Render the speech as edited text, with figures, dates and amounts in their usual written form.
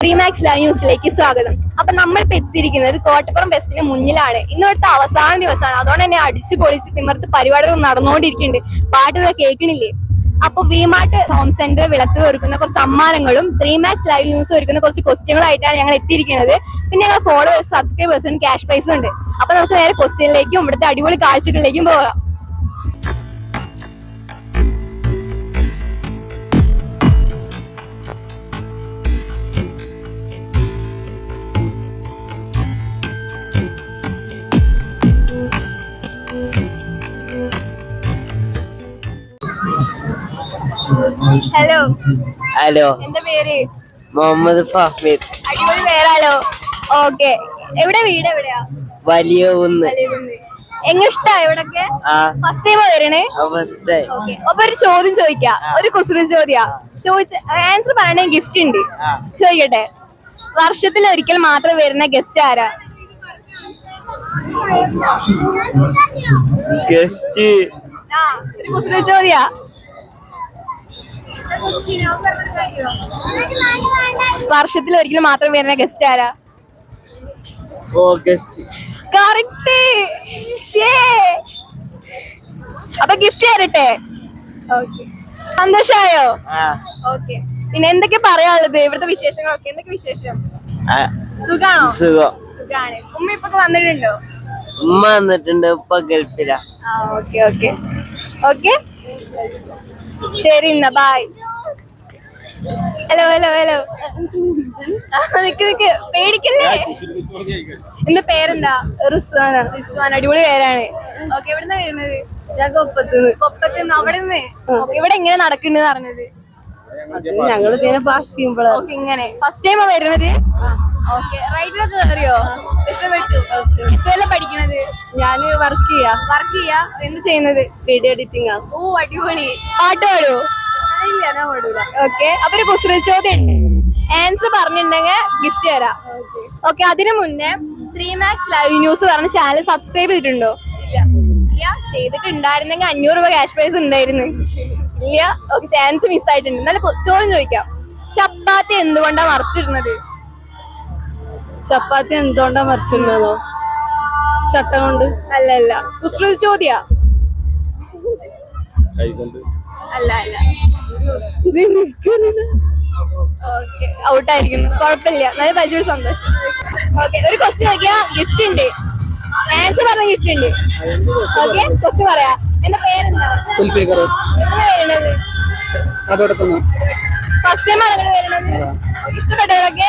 റീമാക്സ് live ന്യൂസിലേക്ക് സ്വാഗതം. അപ്പൊ നമ്മളിപ്പോ എത്തിയിരിക്കുന്നത് കോട്ടപ്പുറം ബസ്സിന് മുന്നിലാണ്. ഇന്നത്തെ അവസാന ദിവസമാണ്. അതുകൊണ്ട് തന്നെ അടിച്ചു പൊളിച്ച് തിമർത്ത് പരിപാടികൾ നടന്നുകൊണ്ടിരിക്കുന്നുണ്ട്. പാട്ടുകൾ കേൾക്കണില്ലേ? അപ്പൊ വിമാർട്ട് ഹോം സെന്റർ വിളക്ക് ഒരുക്കുന്ന കുറച്ച് സമ്മാനങ്ങളും റീമാക്സ് ലൈവ് ന്യൂസ് ഒരുക്കുന്ന കുറച്ച് ക്വസ്റ്റ്യനുകളായിട്ടാണ് ഞങ്ങൾ എത്തിയിരിക്കുന്നത്. പിന്നെ ഞങ്ങൾ ഫോളോവേഴ്സ് സബ്സ്ക്രൈബേഴ്സിന് ക്യാഷ് പ്രൈസും ഉണ്ട്. അപ്പൊ നമുക്ക് നേരെ ക്വസ്റ്റ്യനിലേക്കും ഇവിടുത്തെ അടിപൊളി കാഴ്ചകളിലേക്കും പോകാം. ഹലോ ഹലോ, എന്റെ പേര് മുഹമ്മദ് ഫഹ്മീദ്. അടിപൊളി പേരാലോ. ഓക്കെ, എവിടെ വീട്? എവിടെയാ? വലിയ കുന്ന്. എങ്ങനെ ഇഷ്ടാ ഇവിടൊക്കെ? ഫസ്റ്റ് ടൈം വരണേ? ഓക്കെ, അപ്പൊ ഒരു ചോദ്യം ചോദിക്കാം. ഒരു കുസൃതി ചോദ്യാ. ആൻസർ പറയണേ ഗിഫ്റ്റ് ഉണ്ട്. ചോദിക്കട്ടെ, വർഷത്തിൽ ഒരിക്കൽ മാത്രം വരുന്ന ഗസ്റ്റ് ആരാ? ഗസ്റ്റ് ഒരു കുസൃതി ചോദ്യാ. വർഷത്തിൽ ഒരിക്കലും മാത്രം വരുന്ന ഗസ്റ്റ് ആരാ? ഓഗസ്റ്റ്. കറക്റ്റ്. അപ്പൊ ഗിഫ്റ്റ് തരട്ടെ? സന്തോഷായോ? ഓക്കെ, പിന്നെ എന്തൊക്കെ പറയാനുള്ളത്? ഇവിടുത്തെ വിശേഷങ്ങളൊക്കെ എന്തൊക്കെ വിശേഷം? സുഖാണോ? സുഖാണ്. ഉമ്മ ഇപ്പൊ വന്നിട്ടുണ്ടോ? ഉമ്മ വന്നിട്ടുണ്ട്, ഇപ്പൊ ഗൾഫിലാ. ഓക്കെ ഓക്കെ ഓക്കെ, ശരി എന്നാ ബൈ. ഹലോ ഹലോ ഹലോ, നിക്ക് പേടിക്കല്ലേ. എന്റെ പേരെന്താ? റിസ്വാന. റിസ്വാന, അടിപൊളി പേരാണ്. ഓക്കെ, എവിടുന്നാ വരുന്നത്? ഞാൻ കൊപ്പത്തുനിന്ന്. അവിടെ നിന്ന് ഇവിടെ എങ്ങനെ നടക്കുന്നുണ്ട് പറഞ്ഞത്? ഞങ്ങള് ഇങ്ങനെ പാസ് ചെയ്യുമ്പോഴാണ്. ഓക്കെ, ഇങ്ങനെ ഫസ്റ്റ് ടൈമാ വരുന്നത്? ഓക്കെ, റൈഡിലൊക്കെ കയറിയോ? ഇഷ്ടപ്പെട്ടു. എത്രയല്ല പഠിക്കണത്? ഞാന് വർക്ക് ചെയ്യാ. എന്ത് ചെയ്യുന്നത്? വീഡിയോ എഡിറ്റിംഗ് ആ. ഓ, അടിപൊളി. പാട്ട് പാടുവോ? ഇല്ല, ഞാൻ പാടൂല. ഓക്കെ, അപ്പൊ ഒരു കുസൃതി ചോദ്യം ഉണ്ട്. ആൻസർ പറഞ്ഞിട്ടുണ്ടെങ്കിൽ ഗിഫ്റ്റ് തരാം. ഓക്കെ, അതിനു മുന്നേ റീമാക്സ് ലൈവ് ന്യൂസ് പറഞ്ഞ ചാനൽ സബ്സ്ക്രൈബ് ചെയ്തിട്ടുണ്ടോ? ഇല്ല. ചെയ്തിട്ടുണ്ടായിരുന്നെങ്കിൽ 500 രൂപ ക്യാഷ് പ്രൈസ് ഉണ്ടായിരുന്നു. ഇല്ല. ഓക്കെ, ചാൻസ് മിസ് ആയിട്ടുണ്ട്. എന്നാലും ചോദ്യം ചോദിക്കാം. ചപ്പാത്തി എന്തുകൊണ്ടാ മറിച്ചിടുന്നത്? ചപ്പാത്തി എന്തുകൊണ്ടാ മറിച്ചിടുന്നതോ? ചട്ട കൊണ്ട്. അല്ല അല്ല, കുസൃതി ചോദ്യാ. അല്ല അല്ല. ഓക്കെ, ഔട്ടായിരിക്കുന്നു. കുഴപ്പമില്ല, നല്ല പരിചയം. സന്തോഷം. ഓക്കെ, ഒരു ക്വസ്റ്റ്യൻ നോക്കിയാ ഗിഫ്റ്റ് ഉണ്ട്. ആൻസർ പറഞ്ഞ ഗിഫ്റ്റ് ഉണ്ട്. ഓക്കെ, ക്വസ്റ്റ്യൻ പറയാ. എന്റെ പേരെന്താ? വരുന്നത് ഫസ്റ്റ് ടൈം ആണ് വരുന്നത്. ഇഷ്ടപ്പെട്ടവരൊക്കെ